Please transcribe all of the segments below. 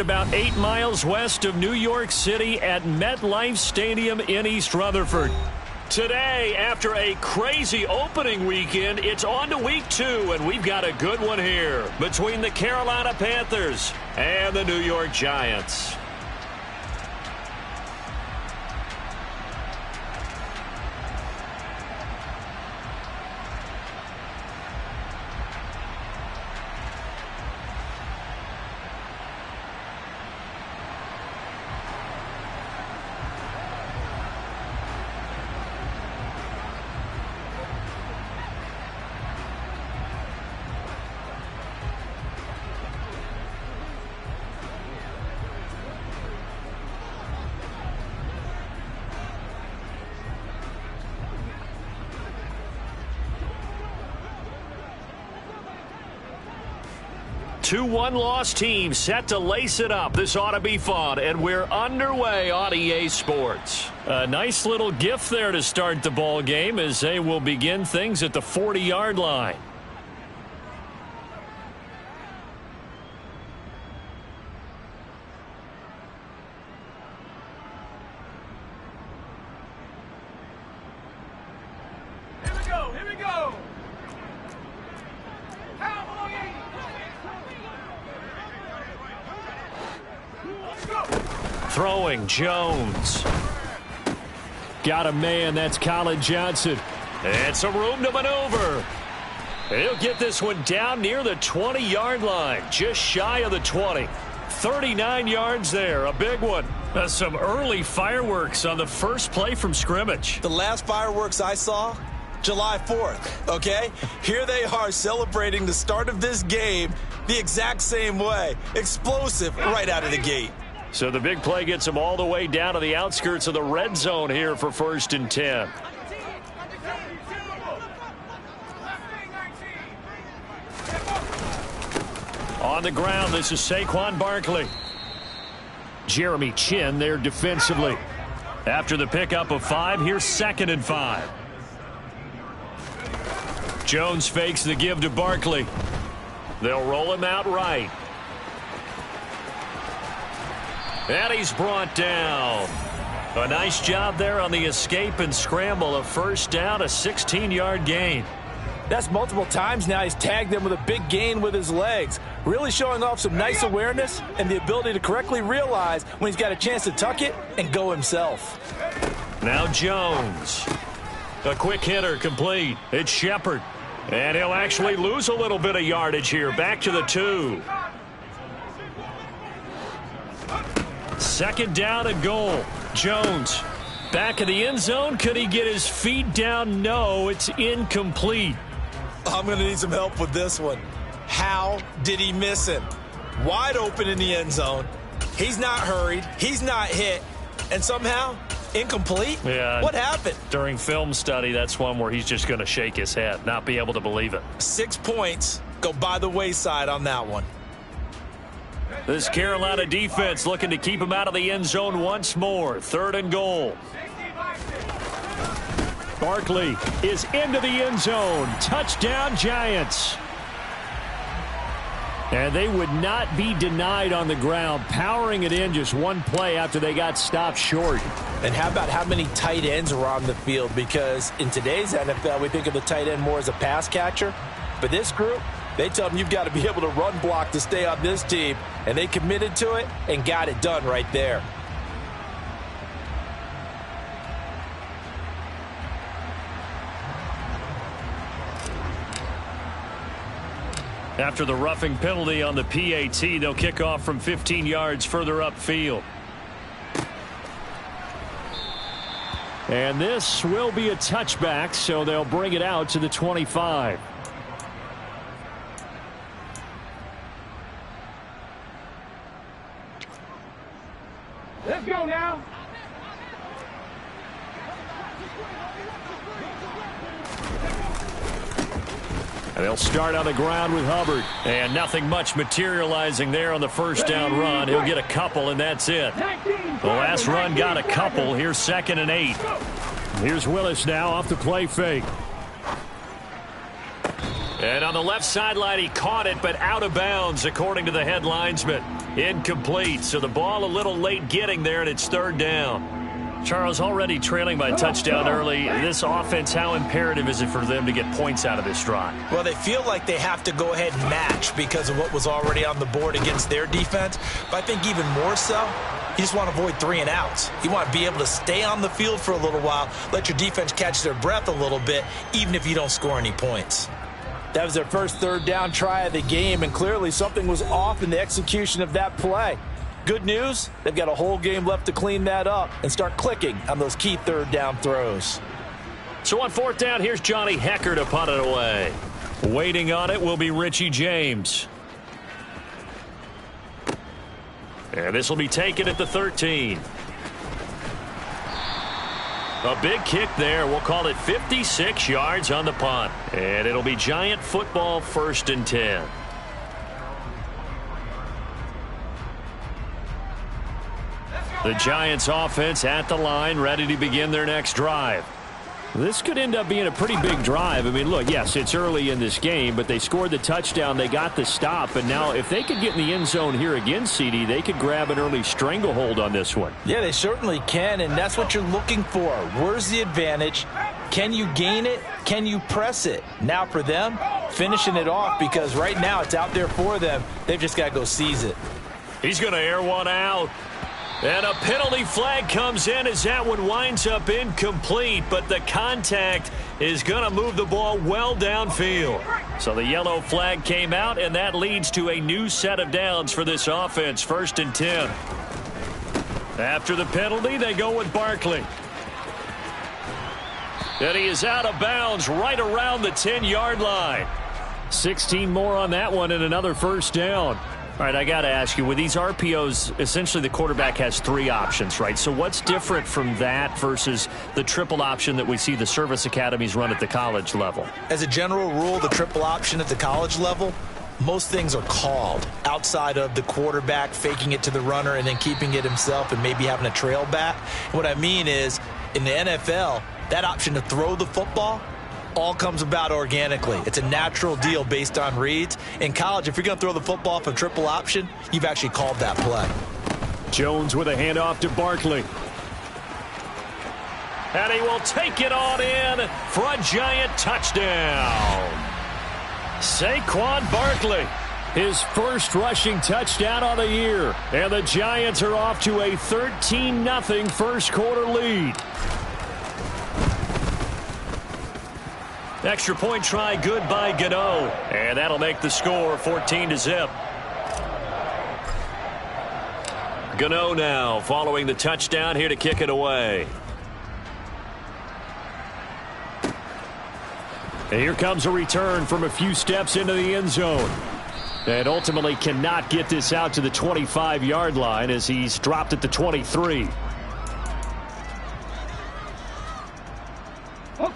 About 8 miles west of New York City at MetLife Stadium in East Rutherford. Today, after a crazy opening weekend, it's on to week 2, and we've got a good one here between the Carolina Panthers and the New York Giants. Two one-loss teams set to lace it up. This ought to be fun, and we're underway on EA Sports. A nice little gift there to start the ball game as they will begin things at the 40-yard line. Here we go. Throwing, Jones. Got a man, that's Colin Johnson. And some room to maneuver. He'll get this one down near the 20-yard line, just shy of the 20. 39 yards there, a big one. Some early fireworks on the first play from scrimmage. The last fireworks I saw, July 4th, okay? Here they are celebrating the start of this game the exact same way. Explosive right out of the gate. So the big play gets them all the way down to the outskirts of the red zone here for 1st and 10. On the ground, this is Saquon Barkley. Jeremy Chin there defensively. After the pickup of 5, here's 2nd and 5. Jones fakes the give to Barkley. They'll roll him out right. And he's brought down. A nice job there on the escape and scramble. A first down, a 16-yard gain. That's multiple times now he's tagged them with a big gain with his legs. Really showing off some nice awareness and the ability to correctly realize when he's got a chance to tuck it and go himself. Now Jones. A quick hitter complete. It's Shepard. And he'll actually lose a little bit of yardage here. Back to the 2. 2nd down and goal. Jones back in the end zone. Could he get his feet down? No, it's incomplete. I'm going to need some help with this one. How did he miss him? Wide open in the end zone. He's not hurried. He's not hit. And somehow, incomplete? Yeah. What happened? During film study, that's one where he's just going to shake his head, not be able to believe it. 6 points go by the wayside on that one. This Carolina defense looking to keep him out of the end zone once more. 3rd and goal. Barkley is into the end zone. Touchdown, Giants. And they would not be denied on the ground, powering it in just one play after they got stopped short. And how about how many tight ends are on the field? Because in today's NFL, we think of the tight end more as a pass catcher. But this group, they tell them you've got to be able to run block to stay on this team. And they committed to it and got it done right there. After the roughing penalty on the PAT, they'll kick off from 15 yards further upfield. And this will be a touchback, so they'll bring it out to the 25. Let's go now. And they'll start on the ground with Hubbard. And nothing much materializing there on the first down run. He'll get a couple, and that's it. The last run got a couple. Here's 2nd and 8. Here's Willis now off the play fake. And on the left sideline, he caught it, but out of bounds, according to the head linesman. Incomplete, so the ball a little late getting there, and it's third down. Charles, already trailing by a touchdown early. This offense, how imperative is it for them to get points out of this drive? Well, they feel like they have to go ahead and match because of what was already on the board against their defense. But I think even more so, you just want to avoid 3 and outs. You want to be able to stay on the field for a little while, let your defense catch their breath a little bit, even if you don't score any points. That was their first third down try of the game, and clearly something was off in the execution of that play. Good news, they've got a whole game left to clean that up and start clicking on those key third down throws. So on fourth down, here's Johnny Hecker to punt it away. Waiting on it will be Richie James. And this will be taken at the 13. A big kick there. We'll call it 56 yards on the punt. And it'll be Giant football, 1st and 10. The Giants offense at the line, ready to begin their next drive. This could end up being a pretty big drive. I mean, look, yes, it's early in this game, but they scored the touchdown. They got the stop. And now if they could get in the end zone here again, CD, they could grab an early stranglehold on this one. Yeah, they certainly can, and that's what you're looking for. Where's the advantage? Can you gain it? Can you press it? Now for them, finishing it off, because right now it's out there for them. They've just got to go seize it. He's going to air one out. And a penalty flag comes in as that one winds up incomplete, but the contact is going to move the ball well downfield. So the yellow flag came out, and that leads to a new set of downs for this offense, 1st and 10. After the penalty, they go with Barkley. And he is out of bounds right around the 10-yard line. 16 more on that one and another first down. All right, I got to ask you, with these RPOs, essentially the quarterback has 3 options, right? So what's different from that versus the triple option that we see the service academies run at the college level? As a general rule, the triple option at the college level, most things are called outside of the quarterback faking it to the runner and then keeping it himself and maybe having a trail back. What I mean is, in the NFL, that option to throw the football all comes about organically. It's a natural deal based on reads. In college, if you're going to throw the football for triple option, you've actually called that play. Jones with a handoff to Barkley. And he will take it on in for a Giant touchdown. Saquon Barkley, his first rushing touchdown of the year. And the Giants are off to a 13-0 first quarter lead. Extra point try good by Gano. And that'll make the score 14-0. Gano now following the touchdown here to kick it away. And here comes a return from a few steps into the end zone. And ultimately cannot get this out to the 25-yard line as he's dropped at the 23.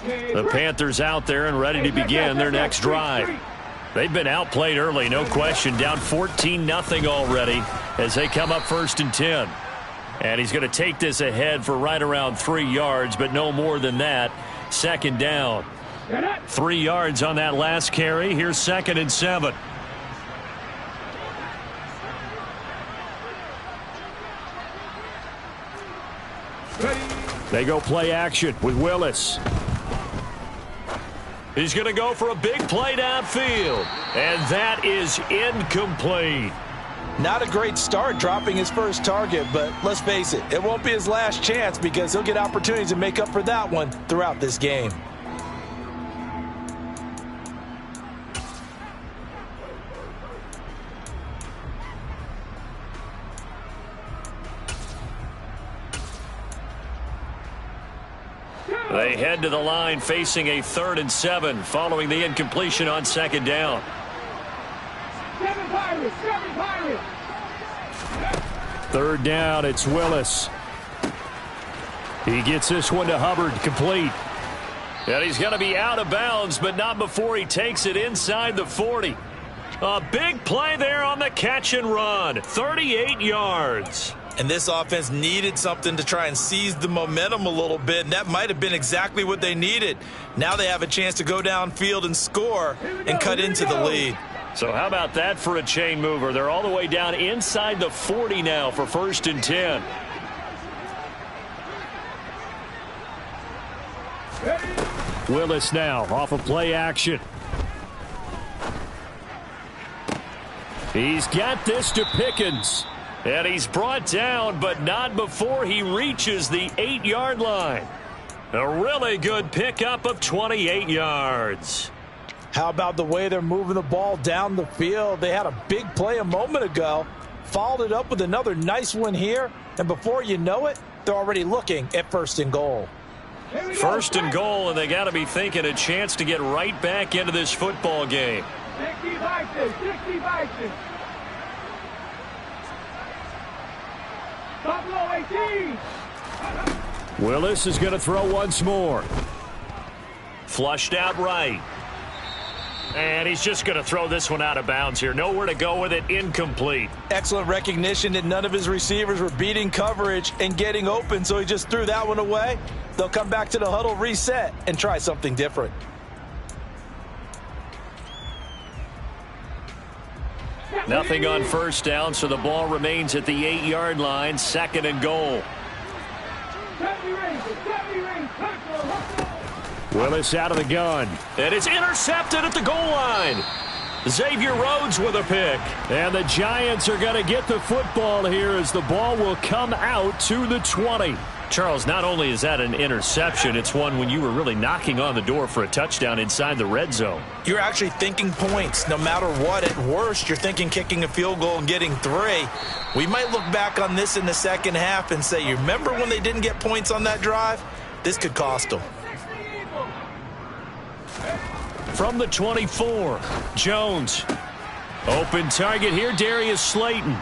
The Panthers out there and ready to begin their next drive. They've been outplayed early, no question. Down 14-0 already as they come up 1st and 10. And he's going to take this ahead for right around 3 yards, but no more than that. 2nd down. 3 yards on that last carry. Here's 2nd and 7. They go play action with Willis. He's going to go for a big play downfield. And that is incomplete. Not a great start dropping his first target, but let's face it, it won't be his last chance because he'll get opportunities to make up for that one throughout this game. They head to the line facing a 3rd and 7 following the incompletion on 2nd down. 3rd down, it's Willis. He gets this one to Hubbard, complete. And he's going to be out of bounds, but not before he takes it inside the 40. A big play there on the catch and run. 38 yards. And this offense needed something to try and seize the momentum a little bit, and that might have been exactly what they needed. Now they have a chance to go downfield and score and cut into the lead. So how about that for a chain mover? They're all the way down inside the 40 now for 1st and 10. Willis now off of play action. He's got this to Pickens. And he's brought down, but not before he reaches the 8-yard line. A really good pickup of 28 yards. How about the way they're moving the ball down the field? They had a big play a moment ago, followed it up with another nice one here, and before you know it, they're already looking at 1st and goal. 1st and goal, and they got to be thinking a chance to get right back into this football game. 60 Vikings. Buffalo 18. Willis is going to throw once more. Flushed out right. And he's just going to throw this one out of bounds here. Nowhere to go with it. Incomplete. Excellent recognition that none of his receivers were beating coverage and getting open, so he just threw that one away. They'll come back to the huddle, reset, and try something different. Nothing on 1st down, so the ball remains at the 8-yard line. 2nd and goal. Willis out of the gun. And it's intercepted at the goal line. Xavier Rhodes with a pick. And the Giants are going to get the football here as the ball will come out to the 20. Charles, not only is that an interception, it's one when you were really knocking on the door for a touchdown inside the red zone. You're actually thinking points no matter what. At worst, you're thinking kicking a field goal and getting 3. We might look back on this in the second half and say, you remember when they didn't get points on that drive? This could cost them. From the 24, Jones. Open target here, Darius Slayton.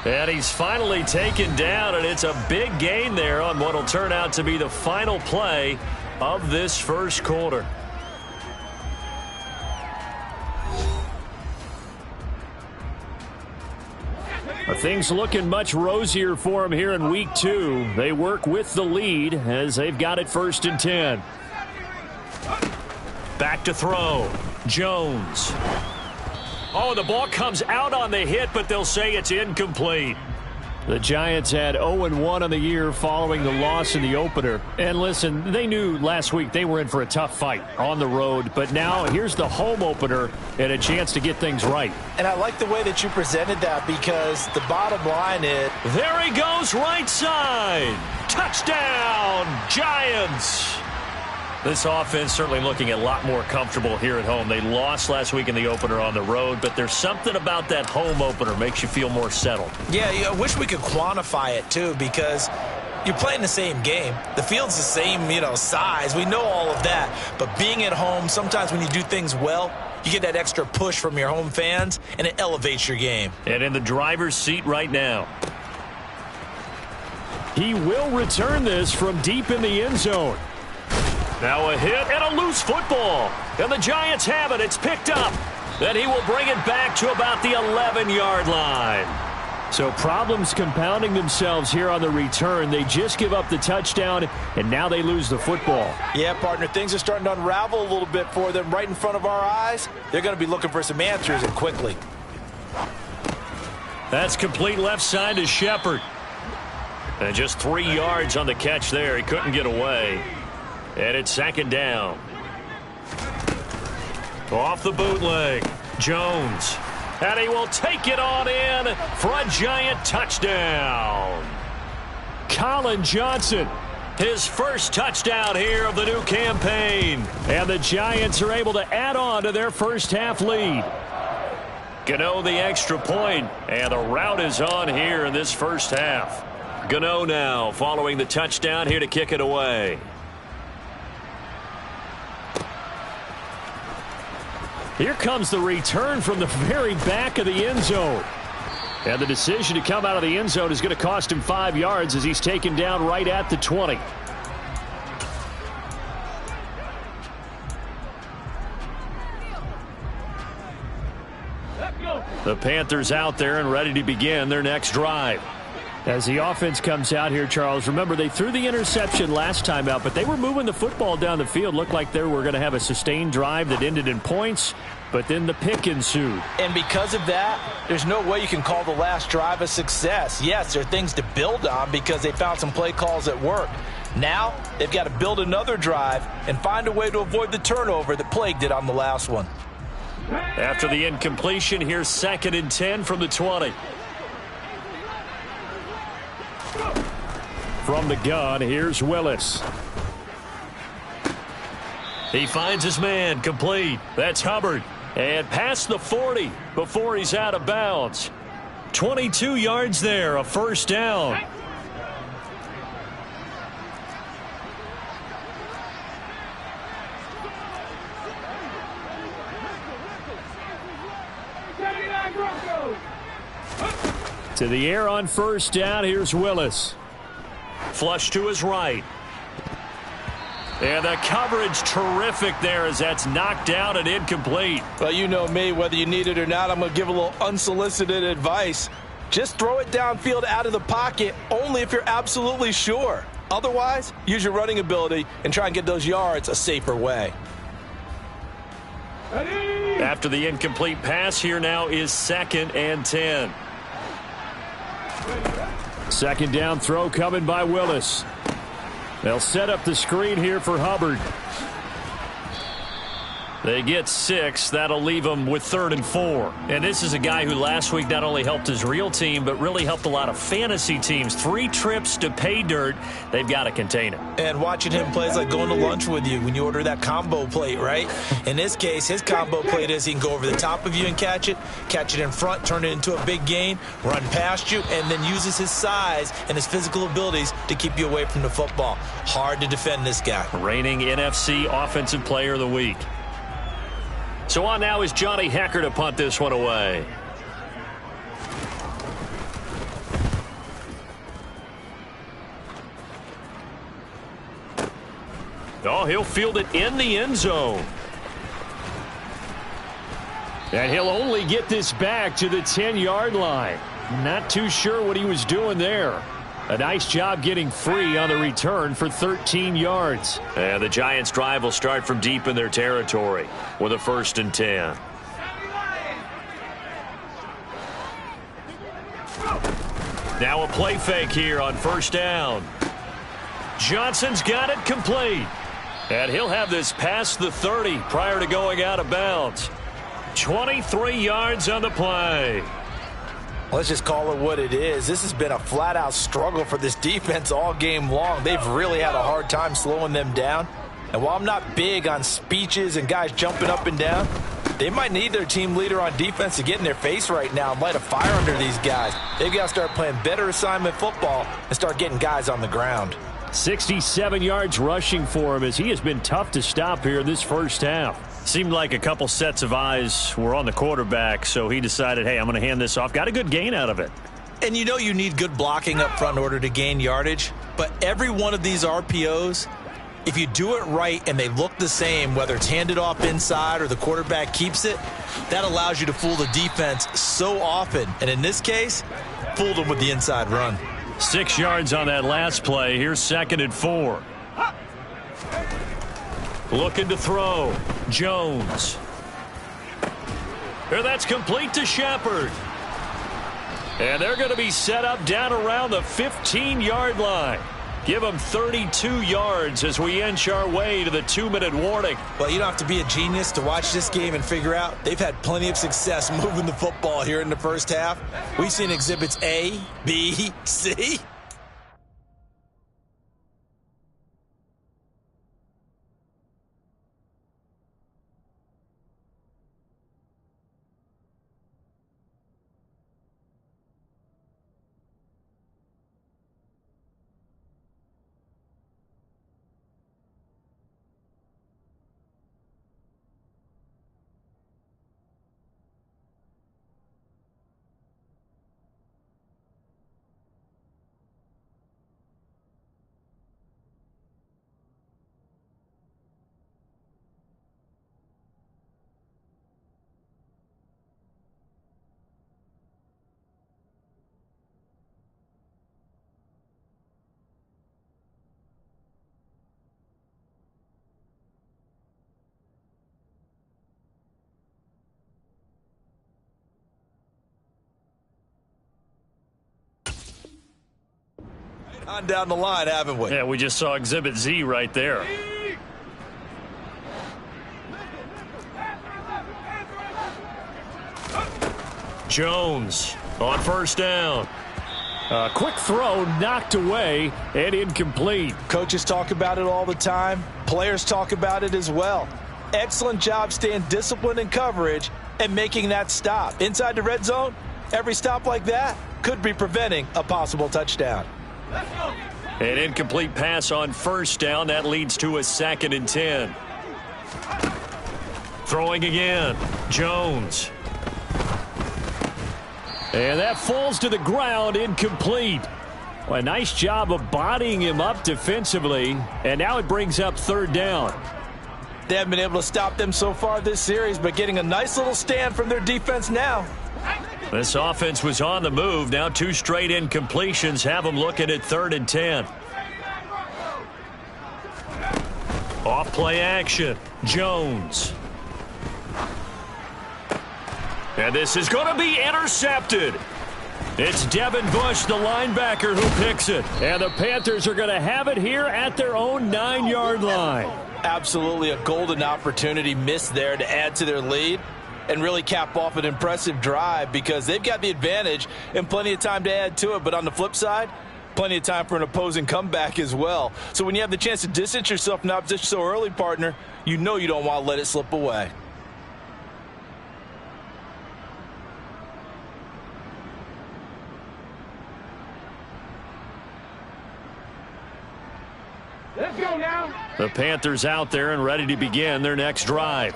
And he's finally taken down, and it's a big gain there on what will turn out to be the final play of this first quarter. Things looking much rosier for him here in week 2. They work with the lead as they've got it 1st and 10. Back to throw. Jones. Oh, the ball comes out on the hit, but they'll say it's incomplete. The Giants had 0-1 on the year following the loss in the opener. And listen, they knew last week they were in for a tough fight on the road. But now here's the home opener and a chance to get things right. And I like the way that you presented that because the bottom line is... There he goes, right side. Touchdown, Giants. This offense certainly looking a lot more comfortable here at home. They lost last week in the opener on the road, but there's something about that home opener makes you feel more settled. Yeah, I wish we could quantify it, too, because you're playing the same game. The field's the same, size. We know all of that. But being at home, sometimes when you do things well, you get that extra push from your home fans, and it elevates your game. And in the driver's seat right now. He will return this from deep in the end zone. Now a hit and a loose football. And the Giants have it. It's picked up. Then he will bring it back to about the 11-yard line. So problems compounding themselves here on the return. They just give up the touchdown, and now they lose the football. Yeah, partner, things are starting to unravel a little bit for them right in front of our eyes. They're going to be looking for some answers, and quickly. That's complete left side to Shepard. And just 3 yards on the catch there. He couldn't get away. And it's 2nd down. Off the bootleg. Jones. And he will take it on in for a Giant touchdown. Colin Johnson. His first touchdown here of the new campaign. And the Giants are able to add on to their first half lead. Gano the extra point. And the route is on here in this first half. Gano now following the touchdown here to kick it away. Here comes the return from the very back of the end zone. And the decision to come out of the end zone is going to cost him 5 yards as he's taken down right at the 20. The Panthers out there and ready to begin their next drive. As the offense comes out here, Charles, remember they threw the interception last time out, but they were moving the football down the field. Looked like they were going to have a sustained drive that ended in points, but then the pick ensued. And because of that, there's no way you can call the last drive a success. Yes, there are things to build on because they found some play calls that work. Now, they've got to build another drive and find a way to avoid the turnover that plagued it on the last one. After the incompletion, here's 2nd and 10 from the 20. From the gun, here's Willis. He finds his man, complete. That's Hubbard. And past the 40 before he's out of bounds. 22 yards there, a first down. To the air on first down, here's Willis. Flush to his right. And the coverage terrific there as that's knocked out and incomplete. Well, you know me, whether you need it or not, I'm going to give a little unsolicited advice. Just throw it downfield out of the pocket only if you're absolutely sure. Otherwise, use your running ability and try and get those yards a safer way. After the incomplete pass, here now is 2nd and 10. Second down throw coming by Willis. They'll set up the screen here for Hubbard. They get 6. That'll leave them with 3rd and 4. And this is a guy who last week not only helped his real team, but really helped a lot of fantasy teams. 3 trips to pay dirt. They've got to contain him. And watching him play is like going to lunch with you when you order that combo plate, right? In this case, his combo plate is he can go over the top of you and catch it in front, turn it into a big gain, run past you, and then uses his size and his physical abilities to keep you away from the football. Hard to defend this guy. Reigning NFC Offensive Player of the Week. So on now is Johnny Hecker to punt this one away. Oh, he'll field it in the end zone. And he'll only get this back to the 10-yard line. Not too sure what he was doing there. A nice job getting free on the return for 13 yards. And the Giants' drive will start from deep in their territory with a 1st and 10. Now a play fake here on first down. Johnson's got it complete. And he'll have this past the 30 prior to going out of bounds. 23 yards on the play. Let's just call it what it is. This has been a flat-out struggle for this defense all game long. They've really had a hard time slowing them down. And while I'm not big on speeches and guys jumping up and down, they might need their team leader on defense to get in their face right now and light a fire under these guys. They've got to start playing better assignment football and start getting guys on the ground. 67 yards rushing for him as he has been tough to stop here this first half. Seemed like a couple sets of eyes were on the quarterback, so he decided, hey, I'm going to hand this off. Got a good gain out of it. And you know you need good blocking up front in order to gain yardage, but every one of these RPOs, if you do it right and they look the same, whether it's handed off inside or the quarterback keeps it, that allows you to fool the defense so often. And in this case, fooled them with the inside run. 6 yards on that last play. Here's 2nd and 4. Looking to throw. Jones. Here, that's complete to Shepard. And they're going to be set up down around the 15-yard line. Give them 32 yards as we inch our way to the 2-minute warning. Well, you don't have to be a genius to watch this game and figure out they've had plenty of success moving the football here in the first half. We've seen exhibits A, B, C. On down the line, haven't we? Yeah, we just saw Exhibit Z right there. Jones on first down. A quick throw knocked away and incomplete. Coaches talk about it all the time. Players talk about it as well. Excellent job staying disciplined in coverage and making that stop. Inside the red zone, every stop like that could be preventing a possible touchdown. An incomplete pass on first down. That leads to a 2nd and 10. Throwing again. Jones. And that falls to the ground, incomplete. Well, a nice job of bodying him up defensively. And now it brings up 3rd down. They haven't been able to stop them so far this series, but getting a nice little stand from their defense now. This offense was on the move. Now 2 straight incompletions have them looking at 3rd and 10. Off play action. Jones. And this is going to be intercepted. It's Devin Bush, the linebacker, who picks it. And the Panthers are going to have it here at their own 9-yard line. Absolutely a golden opportunity missed there to add to their lead and really cap off an impressive drive because they've got the advantage and plenty of time to add to it. But on the flip side, plenty of time for an opposing comeback as well. So when you have the chance to distance yourself from the opposition so early, partner, you know you don't want to let it slip away. Let's go now. The Panthers out there and ready to begin their next drive.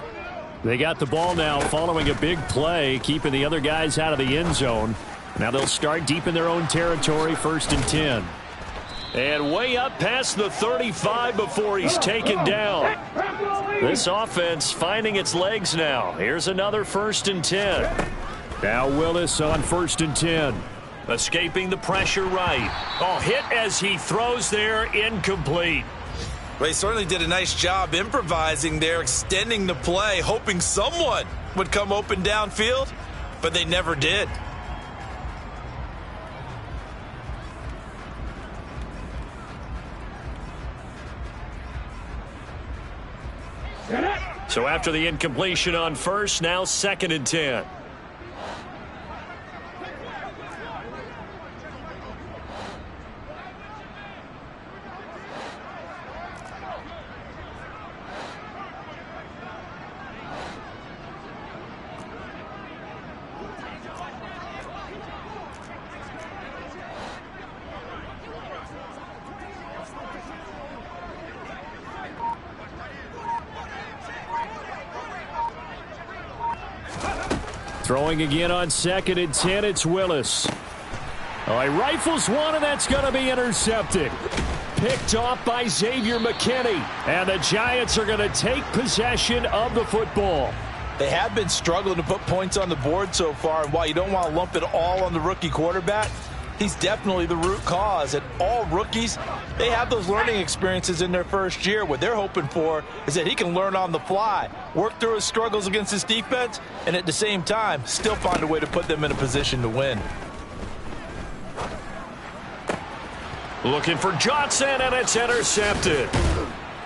They got the ball now following a big play, keeping the other guys out of the end zone. Now they'll start deep in their own territory, 1st and 10. And way up past the 35 before he's taken down. This offense finding its legs now. Here's another 1st and 10. Now Willis on 1st and 10. Escaping the pressure right. Oh, hit as he throws there, incomplete. Well, he certainly did a nice job improvising there, extending the play, hoping someone would come open downfield, but they never did. So after the incompletion on first, now 2nd and 10. Throwing again on 2nd and 10, it's Willis. Oh, he rifles one, and that's going to be intercepted. Picked off by Xavier McKinney. And the Giants are going to take possession of the football. They have been struggling to put points on the board so far, and while you don't want to lump it all on the rookie quarterback, he's definitely the root cause. And all rookies, they have those learning experiences in their first year. What they're hoping for is that he can learn on the fly, work through his struggles against his defense, and at the same time, still find a way to put them in a position to win. Looking for Johnson, and it's intercepted.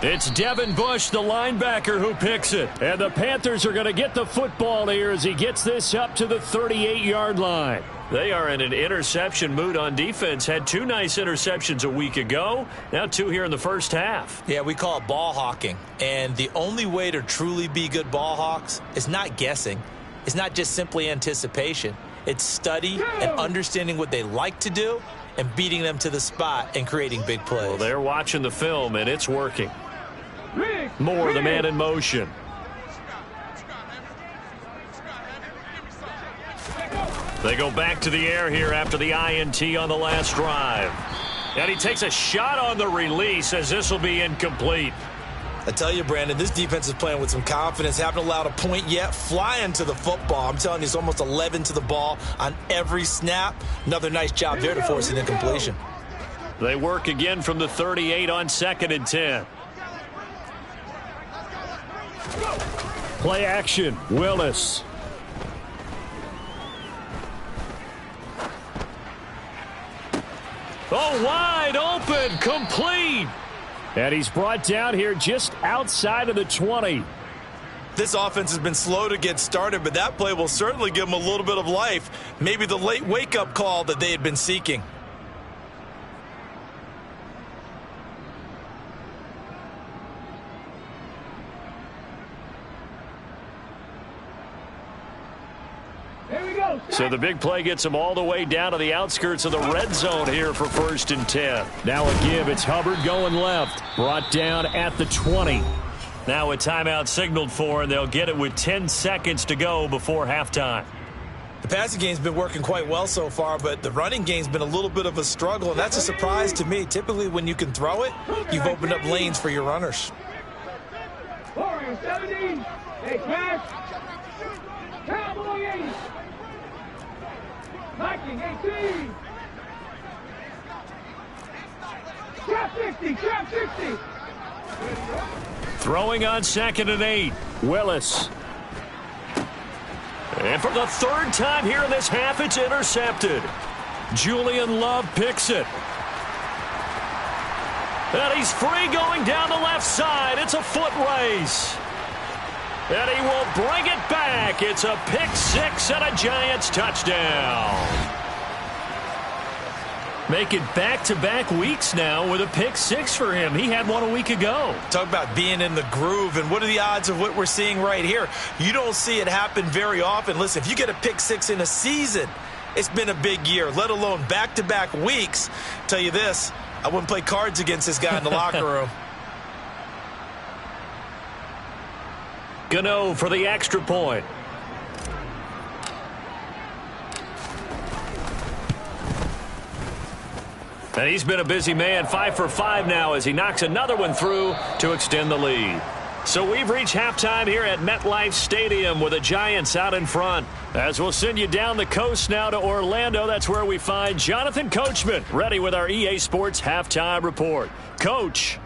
It's Devin Bush, the linebacker, who picks it. And the Panthers are going to get the football here as he gets this up to the 38-yard line. They are in an interception mood on defense. Had 2 nice interceptions a week ago. Now 2 here in the first half. Yeah, we call it ball hawking. And the only way to truly be good ball hawks is not guessing. It's not just simply anticipation. It's study and understanding what they like to do and beating them to the spot and creating big plays. Well, they're watching the film, and it's working. More of the man in motion. They go back to the air here after the INT on the last drive. And he takes a shot on the release as this will be incomplete. I tell you, Brandon, this defense is playing with some confidence. Haven't allowed a point yet. Flying to the football. I'm telling you, it's almost 11 to the ball on every snap. Another nice job there to force an incompletion. They work again from the 38 on 2nd and 10. Play action. Willis. Oh, wide open, complete. And he's brought down here just outside of the 20. This offense has been slow to get started, but that play will certainly give them a little bit of life. Maybe the late wake-up call that they had been seeking. So the big play gets them all the way down to the outskirts of the red zone here for 1st and 10. Now a give. It's Hubbard going left. Brought down at the 20. Now a timeout signaled for, and they'll get it with 10 seconds to go before halftime. The passing game's been working quite well so far, but the running game's been a little bit of a struggle, and that's a surprise to me. Typically, when you can throw it, you've opened up lanes for your runners. 17. Hey, smash. Cowboy 80. Viking 18. Trap 60. Trap 60. Throwing on 2nd and 8. Willis. And for the 3rd time here in this half, it's intercepted. Julian Love picks it. And he's free going down the left side. It's a foot race. And he will bring it back. It's a pick 6 and a Giants touchdown. Make it back-to-back weeks now with a pick 6 for him. He had one a week ago. Talk about being in the groove, and what are the odds of what we're seeing right here? You don't see it happen very often. Listen, if you get a pick 6 in a season, it's been a big year, let alone back-to-back weeks. Tell you this, I wouldn't play cards against this guy in the locker room. Gano for the extra point. And he's been a busy man, 5 for 5 now as he knocks another one through to extend the lead. So we've reached halftime here at MetLife Stadium with the Giants out in front. As we'll send you down the coast now to Orlando, that's where we find Jonathan Coachman ready with our EA Sports Halftime Report. Coach.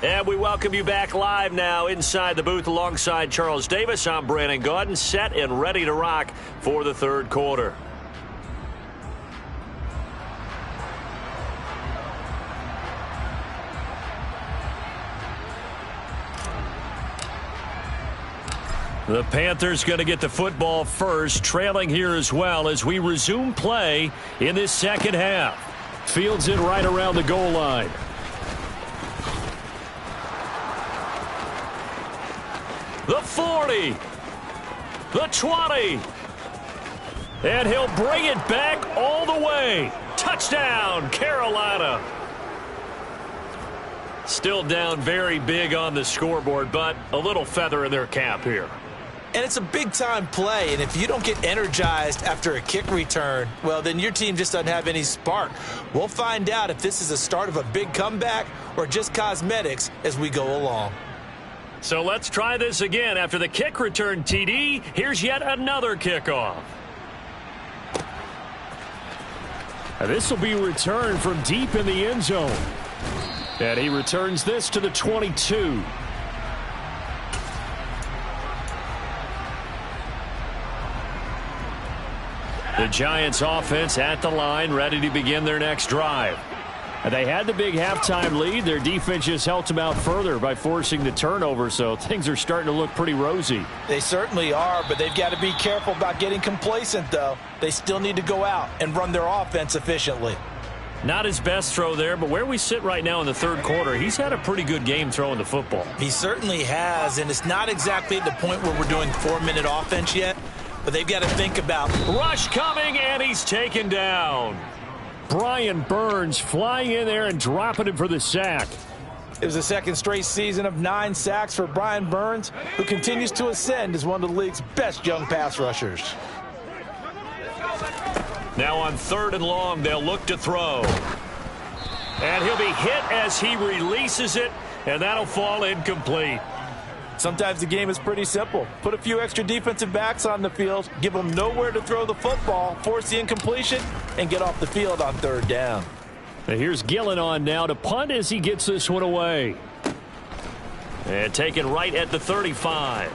And we welcome you back live now inside the booth alongside Charles Davis. I'm Brandon Gaudin, set and ready to rock for the 3rd quarter. The Panthers going to get the football first, trailing here as well as we resume play in this 2nd half. Fields it right around the goal line. The 40, the 20, and he'll bring it back all the way. Touchdown, Carolina. Still down very big on the scoreboard, but a little feather in their cap here. And it's a big-time play, and if you don't get energized after a kick return, well, then your team just doesn't have any spark. We'll find out if this is the start of a big comeback or just cosmetics as we go along. So let's try this again. After the kick return, TD, here's yet another kickoff. This will be returned from deep in the end zone. And he returns this to the 22. The Giants offense at the line, ready to begin their next drive. They had the big halftime lead. Their defense just helped them out further by forcing the turnover, so things are starting to look pretty rosy. They certainly are, but they've got to be careful about getting complacent, though. They still need to go out and run their offense efficiently. Not his best throw there, but where we sit right now in the 3rd quarter, he's had a pretty good game throwing the football. He certainly has, and it's not exactly at the point where we're doing 4-minute offense yet, but they've got to think about. Rush coming, and he's taken down. Brian Burns flying in there and dropping him for the sack. It was the 2nd straight season of 9 sacks for Brian Burns, who continues to ascend as one of the league's best young pass rushers. Now on 3rd and long, they'll look to throw. And he'll be hit as he releases it, and that'll fall incomplete. Sometimes the game is pretty simple. Put a few extra defensive backs on the field, give them nowhere to throw the football, force the incompletion, and get off the field on third down. And here's Gillen on now to punt as he gets this one away. And taken right at the 35.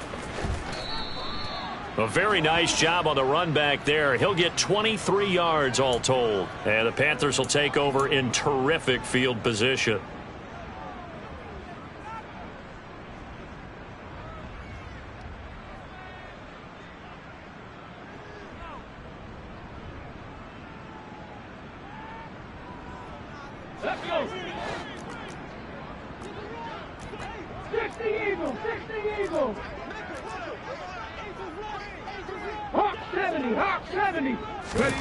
A very nice job on the run back there. He'll get 23 yards all told. And the Panthers will take over in terrific field position. Let's go. 60 Eagles, 60 Eagles. Hawk 70, Hawk 70. Ready.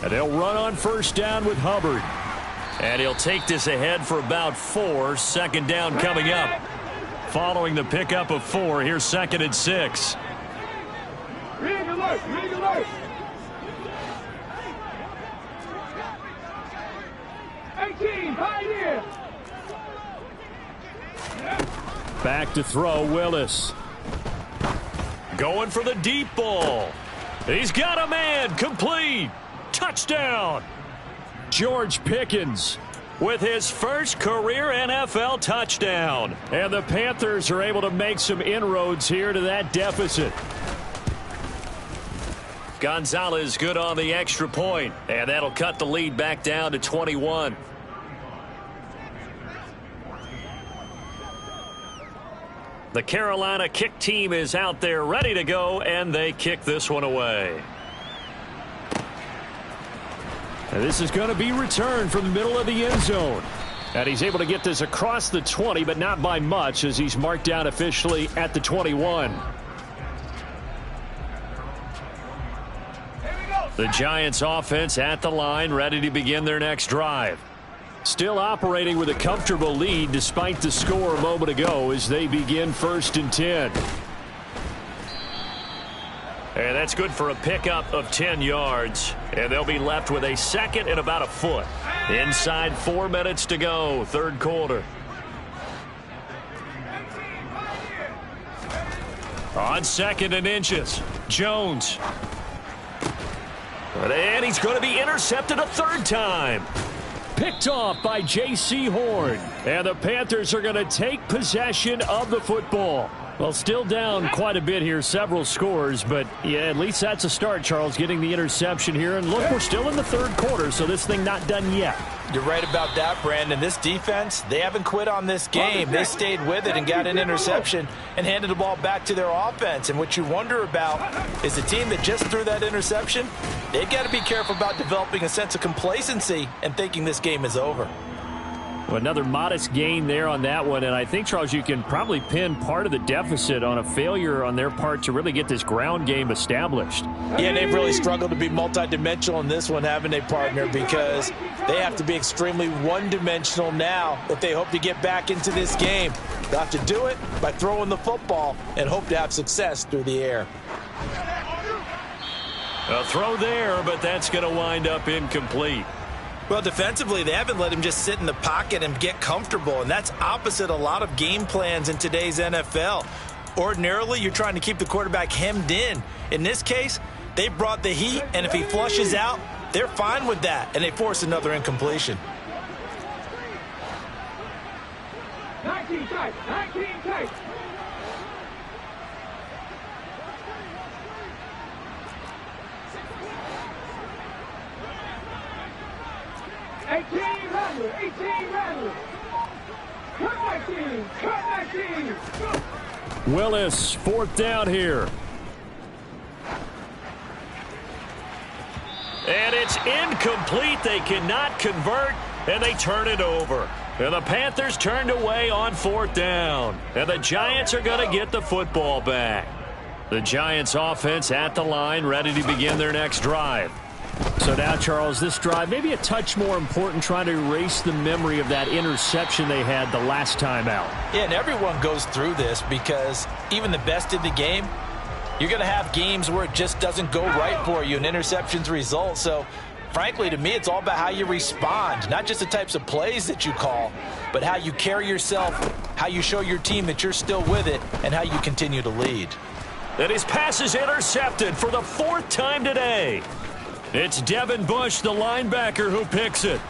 And they'll run on first down with Hubbard. And he'll take this ahead for about 4. Second down coming up. Following the pickup of 4, here's 2nd and 6. Rig alert, rig alert. 18, Pioneer. Back to throw, Willis. Going for the deep ball. He's got a man. Complete. Touchdown. George Pickens with his first career NFL touchdown. And the Panthers are able to make some inroads here to that deficit. Gonzalez good on the extra point. And that'll cut the lead back down to 21. The Carolina kick team is out there ready to go, and they kick this one away. And this is going to be returned from the middle of the end zone. And he's able to get this across the 20, but not by much, as he's marked down officially at the 21. The Giants offense at the line, ready to begin their next drive. Still operating with a comfortable lead despite the score a moment ago as they begin 1st and 10. And that's good for a pickup of 10 yards. And they'll be left with a 2nd and about a foot. Inside 4 minutes to go, 3rd quarter. On 2nd and inches, Jones. And he's going to be intercepted a 3rd time. Picked off by J.C. Horn. And the Panthers are going to take possession of the football. Well, still down quite a bit here, several scores, but yeah, at least that's a start, Charles, getting the interception here. And look, we're still in the 3rd quarter, so this thing not done yet. You're right about that, Brandon. This defense, they haven't quit on this game. They stayed with it and got an interception and handed the ball back to their offense. And what you wonder about is the team that just threw that interception, they've got to be careful about developing a sense of complacency and thinking this game is over. Well, another modest gain there on that one, and I think, Charles, you can probably pin part of the deficit on a failure on their part to really get this ground game established. Yeah, they've really struggled to be multidimensional in this one, haven't they, partner, because they have to be extremely one-dimensional now if they hope to get back into this game. They'll have to do it by throwing the football and hope to have success through the air. A throw there, but that's going to wind up incomplete. Well, defensively, they haven't let him just sit in the pocket and get comfortable, and that's opposite a lot of game plans in today's NFL. Ordinarily, you're trying to keep the quarterback hemmed in. In this case, they brought the heat, and if he flushes out, they're fine with that, and they force another incompletion. 19 tight, 19 tight. Willis, 4th down here. And it's incomplete. They cannot convert, and they turn it over. And the Panthers turned away on 4th down. And the Giants are going to get the football back. The Giants offense at the line, ready to begin their next drive. So now, Charles, this drive maybe a touch more important, trying to erase the memory of that interception they had the last time out. Yeah, and everyone goes through this because even the best in the game, you're going to have games where it just doesn't go right for you and interceptions result. So, frankly, to me, it's all about how you respond, not just the types of plays that you call, but how you carry yourself how you show your team that you're still with it, and how you continue to lead. And his pass is intercepted for the 4th time today. It's Devin Bush, the linebacker, who picks it.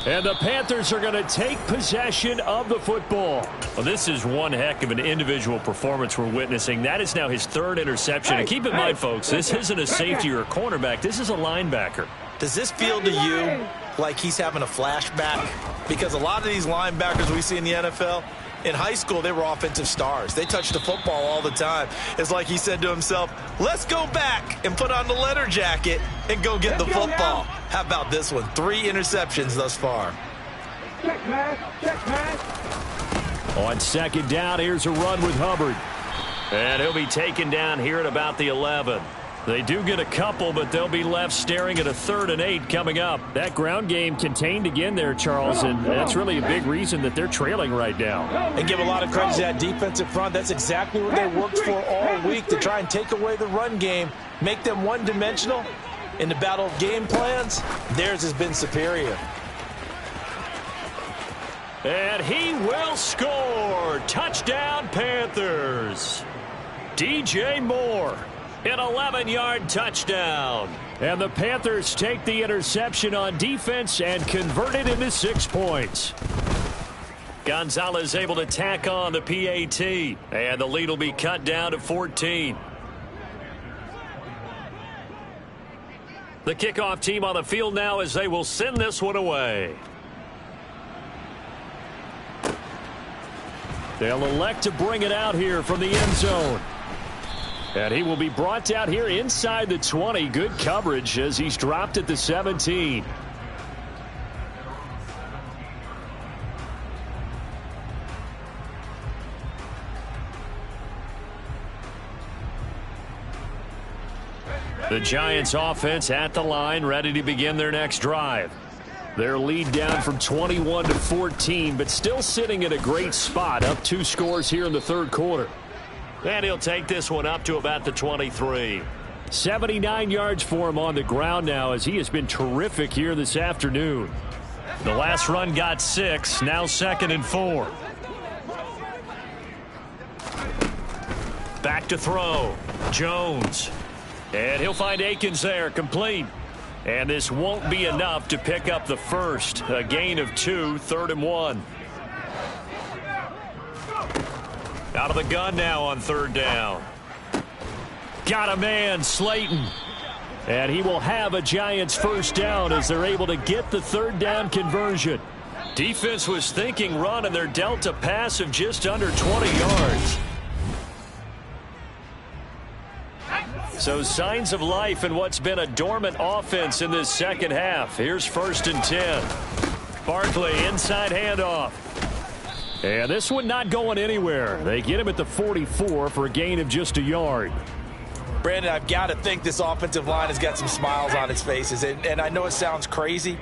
And the Panthers are going to take possession of the football. Well, this is one heck of an individual performance we're witnessing. That is now his 3rd interception. And keep in mind, folks, this isn't a safety or a cornerback. This is a linebacker. Does this feel to you like he's having a flashback? Because a lot of these linebackers we see in the NFL, in high school, they were offensive stars. They touched the football all the time. It's like he said to himself, let's go back and put on the leather jacket and go get the football. How about this one? 3 interceptions thus far. Check, man. Check, man. On 2nd down, here's a run with Hubbard. And he'll be taken down here at about the 11. They do get a couple, but they'll be left staring at a 3rd and 8 coming up. That ground game contained again there, Charles, and that's really a big reason that they're trailing right now. And give a lot of credit to that defensive front. That's exactly what they worked for all week, to try and take away the run game, make them one-dimensional. In the battle of game plans, theirs has been superior. And he will score. Touchdown, Panthers. DJ Moore. An 11-yard touchdown. And the Panthers take the interception on defense and convert it into 6 points. Gonzalez able to tack on the PAT. And the lead will be cut down to 14. The kickoff team on the field now as they will send this one away. They'll elect to bring it out here from the end zone. And he will be brought down here inside the 20. Good coverage as he's dropped at the 17. The Giants offense at the line, ready to begin their next drive. Their lead down from 21 to 14, but still sitting at a great spot, up 2 scores here in the 3rd quarter. And he'll take this one up to about the 23. 79 yards for him on the ground now as he has been terrific here this afternoon. The last run got 6, now 2nd and 4. Back to throw. Jones. And he'll find Akins there, complete. And this won't be enough to pick up the first. A gain of 2, 3rd and 1. Out of the gun now on 3rd down. Got a man, Slayton. And he will have a Giants first down as they're able to get the 3rd down conversion. Defense was thinking run, and they're dealt a pass of just under 20 yards. So signs of life in what's been a dormant offense in this 2nd half. Here's 1st and 10. Barkley, inside handoff. And this one not going anywhere. They get him at the 44 for a gain of just a yard. Brandon, I've got to think this offensive line has got some smiles on its faces. And I know it sounds crazy,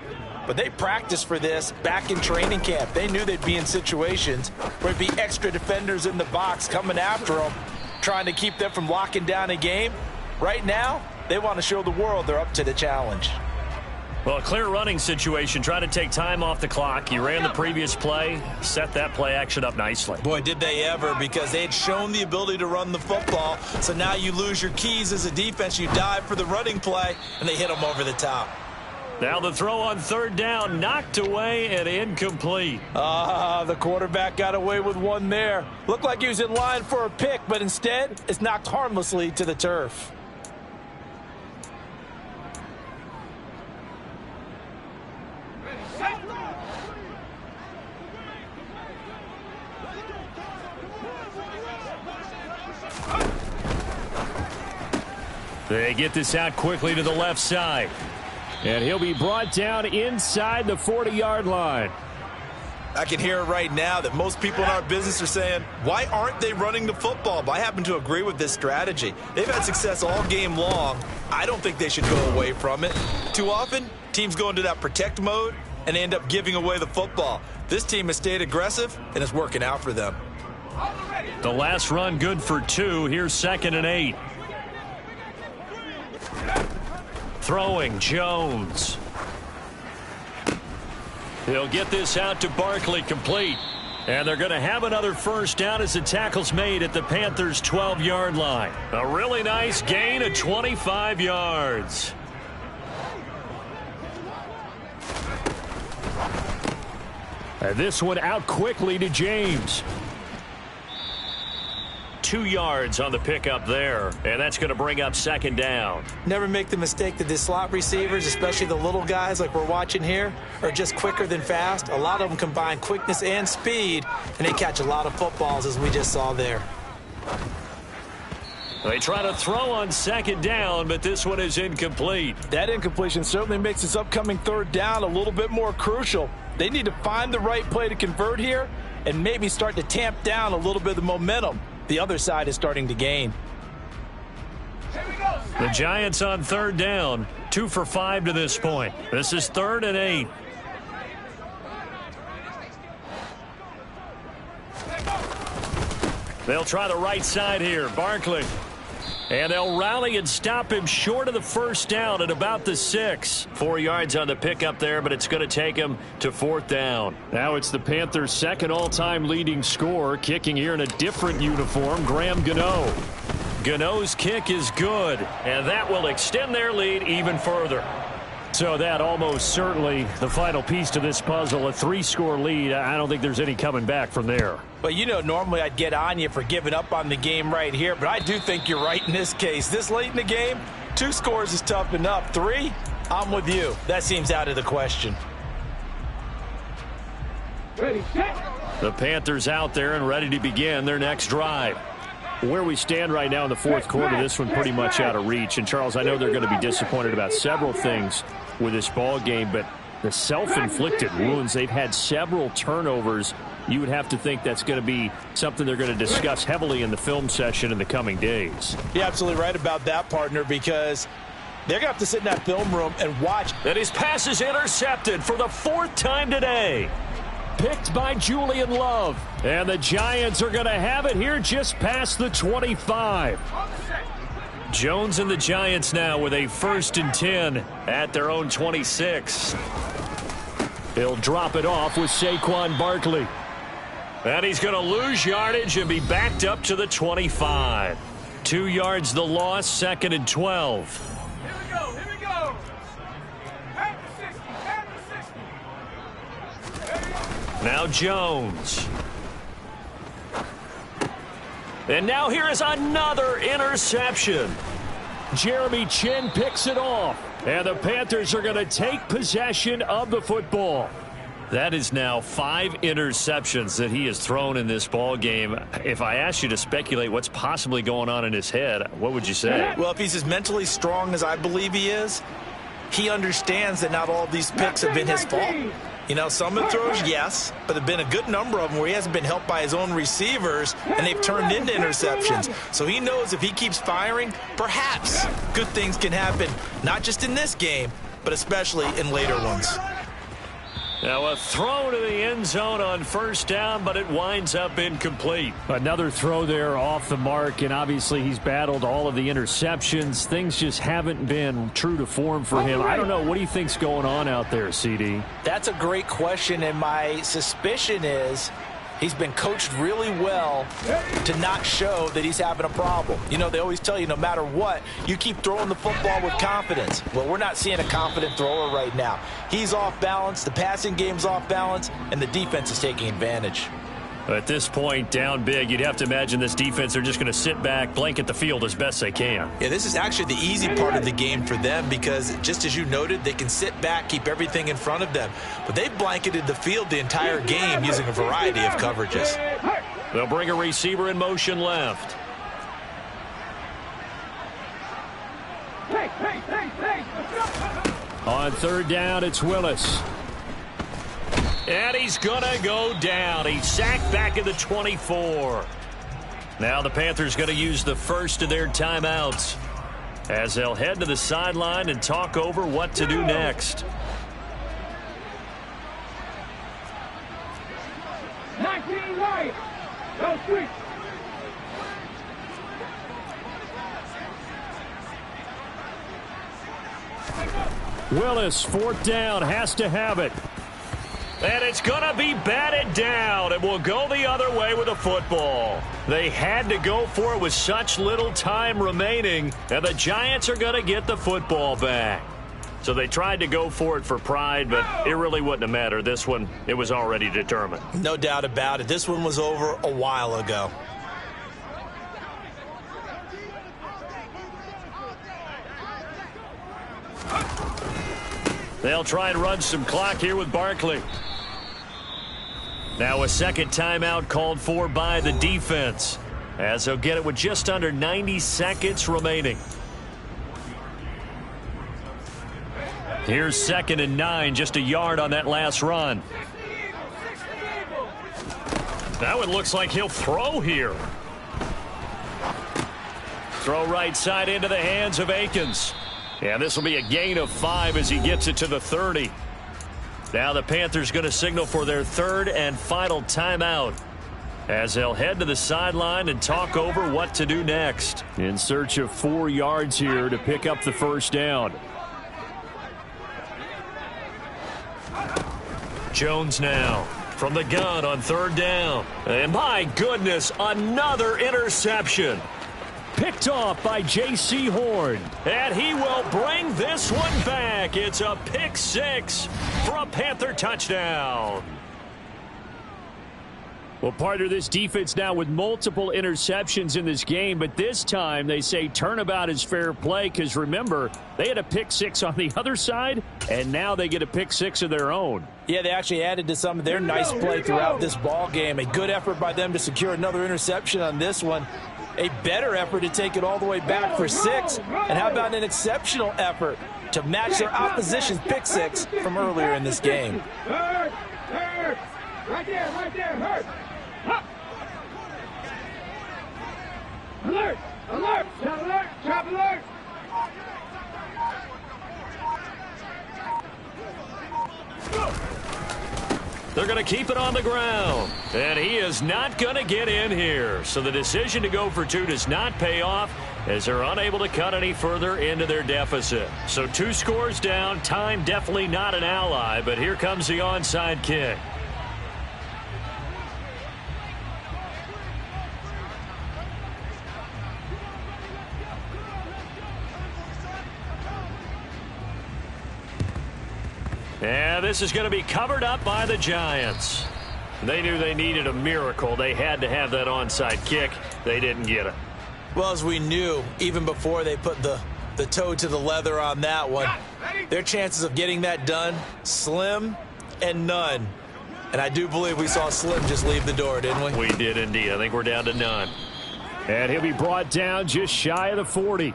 but they practiced for this back in training camp. They knew they'd be in situations where there'd be extra defenders in the box coming after them, trying to keep them from locking down a game. Right now, they want to show the world they're up to the challenge. Well, a clear running situation. Try to take time off the clock. You ran the previous play, set that play action up nicely. Boy, did they ever, because they had shown the ability to run the football. So now you lose your keys as a defense. You dive for the running play, and they hit them over the top. Now the throw on 3rd down, knocked away and incomplete. The quarterback got away with one there. Looked like he was in line for a pick, but instead it's knocked harmlessly to the turf. They get this out quickly to the left side. And he'll be brought down inside the 40-yard line. I can hear it right now that most people in our business are saying, why aren't they running the football? But I happen to agree with this strategy. They've had success all game long. I don't think they should go away from it. Too often, teams go into that protect mode and they end up giving away the football. This team has stayed aggressive, and it's working out for them. The last run good for 2. Here's 2nd and 8. Throwing, Jones. He'll get this out to Barkley, complete. And they're going to have another first down as the tackle's made at the Panthers' 12-yard line. A really nice gain of 25 yards. And this one out quickly to James. 2 yards on the pickup there, and that's going to bring up second down. Never make the mistake that the slot receivers, especially the little guys like we're watching here, are just quicker than fast. A lot of them combine quickness and speed, and they catch a lot of footballs, as we just saw there. They try to throw on second down, but this one is incomplete. That incompletion certainly makes this upcoming third down a little bit more crucial. They need to find the right play to convert here and maybe start to tamp down a little bit of the momentum the other side is starting to gain. The Giants on third down, 2 for 5 to this point. This is 3rd and 8. They'll try the right side here. Barkley. And they'll rally and stop him short of the first down at about the 6. 4 yards on the pickup there, but it's going to take him to 4th down. Now it's the Panthers' second all-time leading scorer, kicking here in a different uniform, Graham Gano. Gano's kick is good, and that will extend their lead even further. So that almost certainly the final piece to this puzzle, a 3-score lead. I don't think there's any coming back from there. But, you know, normally I'd get on you for giving up on the game right here, but I do think you're right in this case. This late in the game, 2 scores is tough enough. 3, I'm with you. That seems out of the question. Ready, set. The Panthers out there and ready to begin their next drive. Where we stand right now in the 4th quarter, this one pretty much out of reach. And, Charles, I know they're going to be disappointed about several things with this ball game, but the self-inflicted wounds, they've had several turnovers. You would have to think that's going to be something they're going to discuss heavily in the film session in the coming days. You're absolutely right about that, partner, because they're going to have to sit in that film room and watch. And his pass is intercepted for the 4th time today. Picked by Julian Love. And the Giants are going to have it here just past the 25. Jones and the Giants now with a 1st and 10 at their own 26. He'll drop it off with Saquon Barkley. And he's going to lose yardage and be backed up to the 25. 2 yards the loss, 2nd and 12. Here we go, here we go. At the 60. Now Jones. And now here is another interception. Jeremy Chin picks it off. And the Panthers are going to take possession of the football. That is now 5 interceptions that he has thrown in this ball game. If I asked you to speculate what's possibly going on in his head, what would you say? Well, if he's as mentally strong as I believe he is, he understands that not all of these picks have been his fault. You know, some of the throws, yes, but there have been a good number of them where he hasn't been helped by his own receivers, and they've turned into interceptions. So he knows if he keeps firing, perhaps good things can happen, not just in this game, but especially in later ones. Now a throw to the end zone on 1st down, but it winds up incomplete. Another throw there off the mark, and obviously he's battled all of the interceptions. Things just haven't been true to form for him. I don't know. What do you think's going on out there, CD? That's a great question, and my suspicion is he's been coached really well to not show that he's having a problem. You know, they always tell you no matter what, you keep throwing the football with confidence. Well, we're not seeing a confident thrower right now. He's off balance, the passing game's off balance, and the defense is taking advantage. At this point, down big, you'd have to imagine this defense are just going to sit back, blanket the field as best they can. Yeah, this is actually the easy part of the game for them because, just as you noted, they can sit back, keep everything in front of them. But they blanketed the field the entire game using a variety of coverages. They'll bring a receiver in motion left. On 3rd down, it's Willis. And he's going to go down. He's sacked back at the 24. Now the Panthers going to use the first of their timeouts as they'll head to the sideline and talk over what to do next. 19 right. Go switch. Willis, 4th down, has to have it. And it's going to be batted down, and will go the other way with a football. They had to go for it with such little time remaining, and the Giants are going to get the football back. So they tried to go for it for pride, but it really wouldn't have mattered. This one, it was already determined. No doubt about it. This one was over a while ago. They'll try and run some clock here with Barkley. Now a second timeout called for by the defense, as they'll get it with just under 90 seconds remaining. Here's 2nd and 9, just a yard on that last run. That one looks like he'll throw here. Throw right side into the hands of Akins. And this will be a gain of 5 as he gets it to the 30. Now the Panthers going to signal for their 3rd and final timeout, as they'll head to the sideline and talk over what to do next. In search of 4 yards here to pick up the first down. Jones now from the gun on 3rd down. And my goodness, another interception. Picked off by J.C. Horn. And he will bring this one back. It's a pick 6 for a Panther touchdown. Well, part of this defense now with multiple interceptions in this game, but this time they say turnabout is fair play, because remember, they had a pick 6 on the other side, and now they get a pick 6 of their own. Yeah, they actually added to some of their nice play throughout this ball game. A good effort by them to secure another interception on this one. A better effort to take it all the way back for 6. And how about an exceptional effort to match their opposition's pick 6 from earlier in this game? Hurt. Right there, hurt. Up. Alert, trap alert. Go. They're going to keep it on the ground. And he is not going to get in here. So the decision to go for 2 does not pay off, as they're unable to cut any further into their deficit. So 2 scores down. Time definitely not an ally, but here comes the onside kick. And this is going to be covered up by the Giants. They knew they needed a miracle. They had to have that onside kick. They didn't get it. Well, as we knew, even before they put the toe to the leather on that one, their chances of getting that done, slim and none. And I do believe we saw Slim just leave the door, didn't we? We did indeed. I think we're down to none. And he'll be brought down just shy of the 40.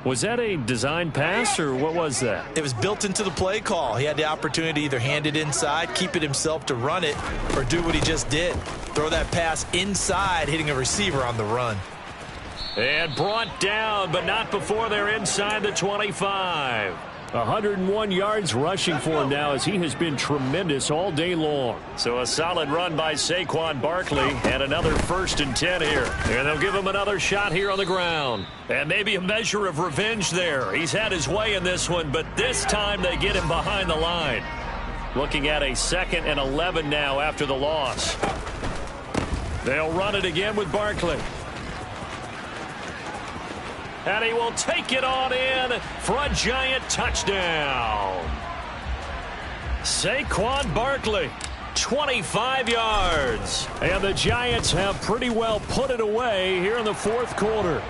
Was that a design pass, or what was that? It was built into the play call. He had the opportunity to either hand it inside, keep it himself to run it, or do what he just did. Throw that pass inside, hitting a receiver on the run. And brought down, but not before they're inside the 25. 101 yards rushing for him now, as he has been tremendous all day long. So a solid run by Saquon Barkley, and another 1st and 10 here. And they'll give him another shot here on the ground. And maybe a measure of revenge there. He's had his way in this one, but this time they get him behind the line. Looking at a 2nd and 11 now after the loss. They'll run it again with Barkley. And he will take it on in for a Giant touchdown. Saquon Barkley, 25 yards. And the Giants have pretty well put it away here in the 4th quarter.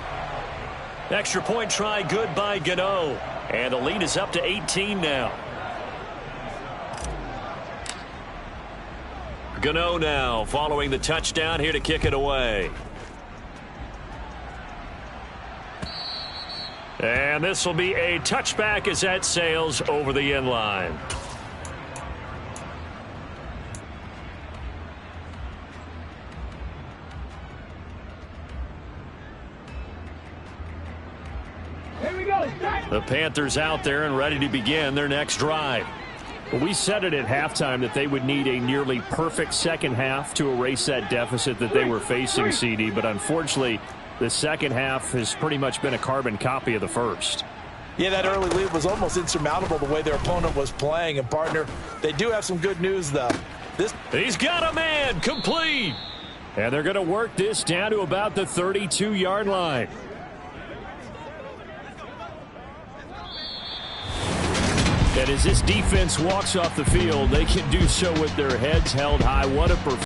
Extra point try good by Gano. And the lead is up to 18 now. Gano now following the touchdown here to kick it away. And this will be a touchback as that sails over the end line. Here we go. The Panthers out there and ready to begin their next drive. We said it at halftime that they would need a nearly perfect second half to erase that deficit that they were facing, CD, but unfortunately, the second half has pretty much been a carbon copy of the first. Yeah, that early lead was almost insurmountable the way their opponent was playing. And, partner, they do have some good news, though. He's got a man, complete. And they're going to work this down to about the 32-yard line. And as this defense walks off the field, they can do so with their heads held high. What a performance.